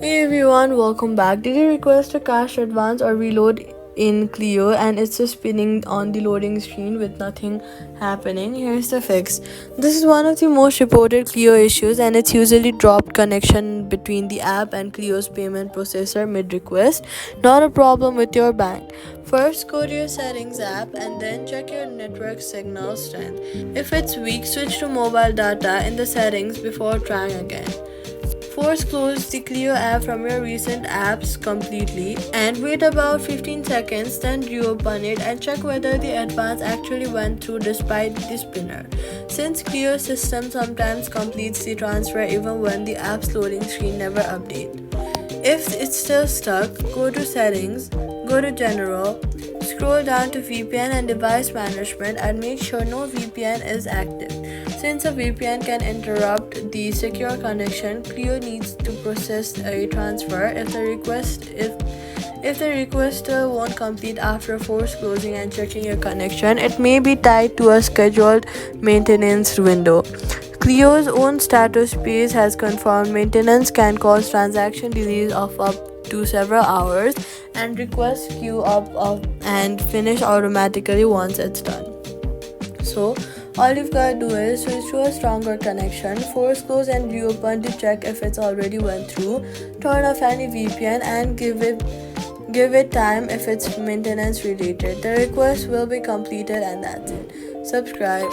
Hey everyone, welcome back. Did you request a cache advance or reload in Cleo and it's just spinning on the loading screen with nothing happening? Here's the fix. This is one of the most reported Cleo issues and it's usually dropped connection between the app and Cleo's payment processor mid request. Not a problem with your bank. First, go to your settings app and then check your network signal strength. If it's weak, switch to mobile data in the settings before trying again. Force close the Cleo app from your recent apps completely and wait about 15 seconds, then reopen it and check whether the advance actually went through despite the spinner. Since Cleo system sometimes completes the transfer even when the app's loading screen never updates. If it's still stuck, go to settings, go to general, scroll down to VPN and device management and make sure no VPN is active. Since a VPN can interrupt the secure connection, Cleo needs to process a transfer if the requester won't complete after force closing and checking your connection. It may be tied to a scheduled maintenance window. Cleo's own status page has confirmed maintenance can cause transaction delays of up to several hours and requests queue up and finish automatically once it's done. So all you've got to do is switch to a stronger connection, force close and reopen to check if it's already went through, turn off any VPN and give it time if it's maintenance related. The request will be completed and that's it. Subscribe.